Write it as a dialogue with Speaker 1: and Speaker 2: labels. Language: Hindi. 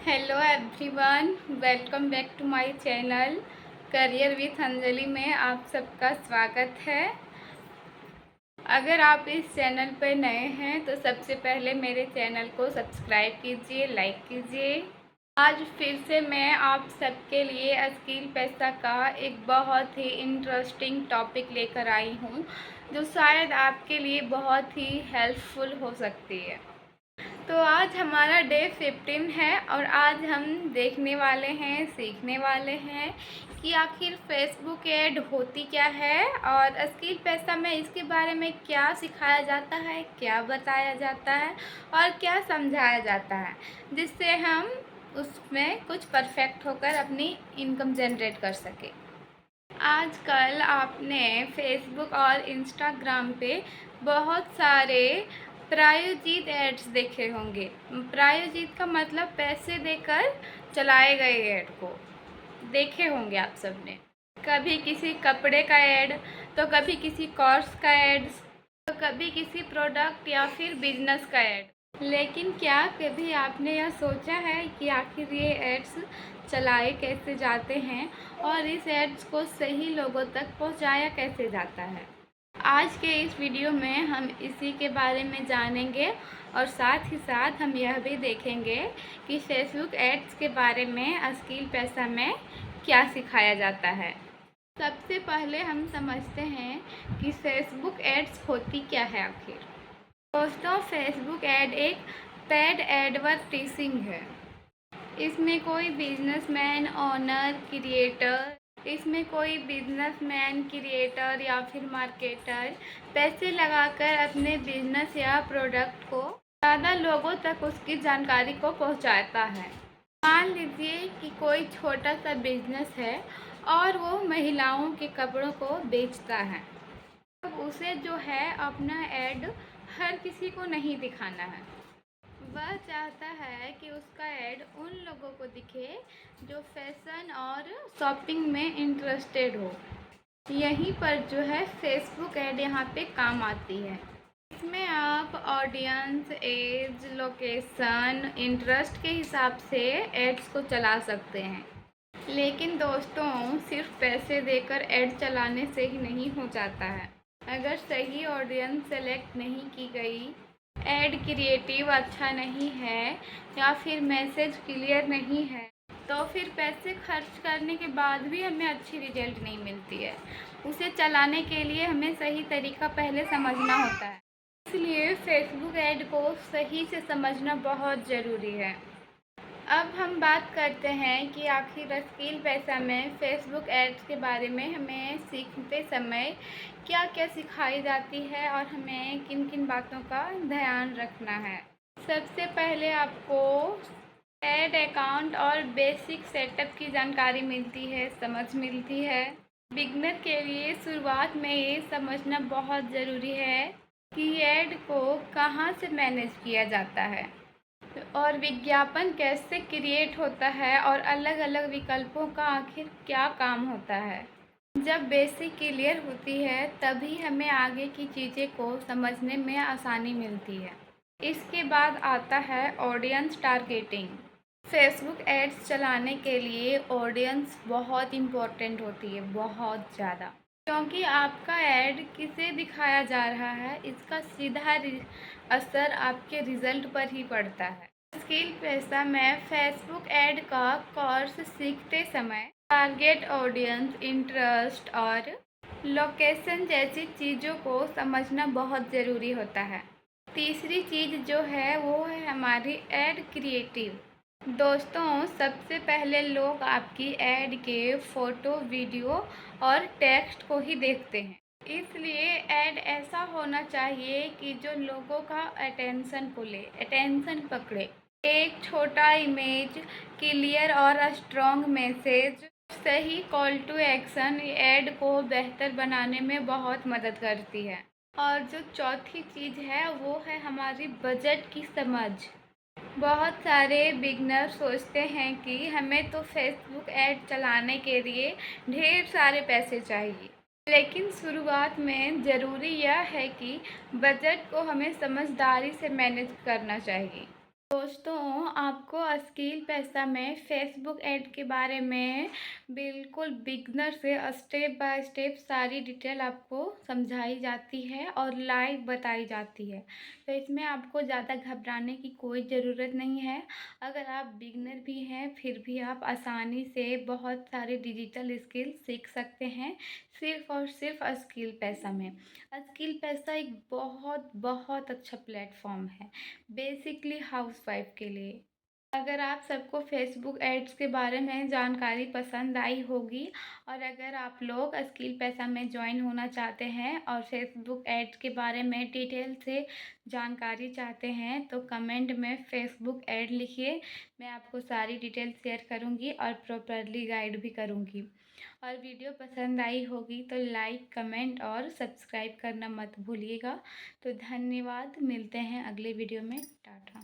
Speaker 1: Hello everyone, welcome back to my channel career with Anjali में आप सबका स्वागत है। अगर आप इस चैनल पर नए हैं तो सबसे पहले मेरे चैनल को सब्सक्राइब कीजिए, लाइक कीजिए। आज फिर से मैं आप सबके लिए स्किल पैसा का एक बहुत ही इंटरेस्टिंग टॉपिक लेकर आई हूँ, जो शायद आपके लिए बहुत ही हेल्पफुल हो सकती है। तो आज हमारा डे 15 है और आज हम देखने वाले हैं, सीखने वाले हैं कि आखिर फेसबुक ऐड होती क्या है और स्किल पैसा में इसके बारे में क्या सिखाया जाता है, क्या बताया जाता है और क्या समझाया जाता है, जिससे हम उसमें कुछ परफेक्ट होकर अपनी इनकम जनरेट कर सकें। आजकल आपने फेसबुक और इंस्टाग्राम पे बहुत सारे प्रायोजित एड्स देखे होंगे। प्रायोजित का मतलब पैसे देकर चलाए गए ऐड को देखे होंगे आप सबने। कभी किसी कपड़े का ऐड, तो कभी किसी कोर्स का ऐड, तो कभी किसी प्रोडक्ट या फिर बिजनेस का ऐड। लेकिन क्या कभी आपने यह सोचा है कि आखिर ये एड्स चलाए कैसे जाते हैं और इस एड्स को सही लोगों तक पहुंचाया कैसे जाता है? आज के इस वीडियो में हम इसी के बारे में जानेंगे और साथ ही साथ हम यह भी देखेंगे कि फेसबुक एड्स के बारे में स्किल पैसा में क्या सिखाया जाता है। सबसे पहले हम समझते हैं कि फेसबुक एड्स होती क्या है आखिर। दोस्तों, फेसबुक ऐड एक पेड एडवर्टाइजिंग है। इसमें कोई बिजनेसमैन, ओनर, क्रिएटर या फिर मार्केटर पैसे लगाकर अपने बिजनेस या प्रोडक्ट को ज़्यादा लोगों तक उसकी जानकारी को पहुंचाता है। मान लीजिए कि कोई छोटा सा बिजनेस है और वो महिलाओं के कपड़ों को बेचता है। अब उसे जो है अपना ऐड हर किसी को नहीं दिखाना है। वह चाहता है कि उसका ऐड उन लोगों को दिखे जो फैशन और शॉपिंग में इंटरेस्टेड हो। यहीं पर जो है फेसबुक ऐड यहाँ पे काम आती है। इसमें आप ऑडियंस, एज, लोकेशन, इंटरेस्ट के हिसाब से एड्स को चला सकते हैं। लेकिन दोस्तों, सिर्फ पैसे देकर ऐड चलाने से ही नहीं हो जाता है। अगर सही ऑडियंस सेलेक्ट नहीं की गई, ऐड क्रिएटिव अच्छा नहीं है या फिर मैसेज क्लियर नहीं है, तो फिर पैसे खर्च करने के बाद भी हमें अच्छी रिजल्ट नहीं मिलती है। उसे चलाने के लिए हमें सही तरीका पहले समझना होता है। इसलिए फेसबुक ऐड को सही से समझना बहुत ज़रूरी है। अब हम बात करते हैं कि आखिर स्किल पैसा में फेसबुक एड्स के बारे में हमें सीखते समय क्या क्या सिखाई जाती है और हमें किन किन बातों का ध्यान रखना है। सबसे पहले आपको एड अकाउंट और बेसिक सेटअप की जानकारी मिलती है, समझ मिलती है। बिगनर के लिए शुरुआत में ये समझना बहुत ज़रूरी है कि ऐड को कहाँ से मैनेज किया जाता है और विज्ञापन कैसे क्रिएट होता है और अलग अलग विकल्पों का आखिर क्या काम होता है। जब बेसिक क्लियर होती है तभी हमें आगे की चीज़ें को समझने में आसानी मिलती है। इसके बाद आता है ऑडियंस टारगेटिंग। फेसबुक एड्स चलाने के लिए ऑडियंस बहुत इम्पोर्टेंट होती है, बहुत ज़्यादा, क्योंकि आपका ऐड किसे दिखाया जा रहा है इसका सीधा असर आपके रिज़ल्ट पर ही पड़ता है। स्किल पैसा में फेसबुक ऐड का कोर्स सीखते समय टारगेट ऑडियंस, इंटरेस्ट और लोकेशन जैसी चीज़ों को समझना बहुत ज़रूरी होता है। तीसरी चीज़ जो है वो है हमारी ऐड क्रिएटिव। दोस्तों, सबसे पहले लोग आपकी ऐड के फ़ोटो, वीडियो और टेक्स्ट को ही देखते हैं। इसलिए ऐड ऐसा होना चाहिए कि जो लोगों का अटेंशन को ले, अटेंशन पकड़े। एक छोटा इमेज, क्लियर और स्ट्रॉन्ग मैसेज, सही कॉल टू एक्शन ऐड को बेहतर बनाने में बहुत मदद करती है। और जो चौथी चीज़ है वो है हमारी बजट की समझ। बहुत सारे बिगनर सोचते हैं कि हमें तो फेसबुक ऐड चलाने के लिए ढेर सारे पैसे चाहिए, लेकिन शुरुआत में ज़रूरी यह है कि बजट को हमें समझदारी से मैनेज करना चाहिए। दोस्तों, आपको स्किल पैसा में फेसबुक ऐड के बारे में बिल्कुल बिगनर से स्टेप बाय स्टेप सारी डिटेल आपको समझाई जाती है और लाइव बताई जाती है। तो इसमें आपको ज़्यादा घबराने की कोई ज़रूरत नहीं है। अगर आप बिगनर भी हैं फिर भी आप आसानी से बहुत सारे डिजिटल स्किल सीख सकते हैं, सिर्फ़ और सिर्फ स्किल पैसा में। स्किल पैसा एक बहुत बहुत अच्छा प्लेटफॉर्म है बेसिकली हाउसवाइफ के लिए। अगर आप सबको फेसबुक एड्स के बारे में जानकारी पसंद आई होगी और अगर आप लोग स्किल पैसा में ज्वाइन होना चाहते हैं और फेसबुक एड्स के बारे में डिटेल से जानकारी चाहते हैं तो कमेंट में फेसबुक ऐड लिखिए। मैं आपको सारी डिटेल शेयर करूंगी और प्रॉपरली गाइड भी करूंगी। और वीडियो पसंद आई होगी तो लाइक, कमेंट और सब्सक्राइब करना मत भूलिएगा। तो धन्यवाद, मिलते हैं अगले वीडियो में। टाटा।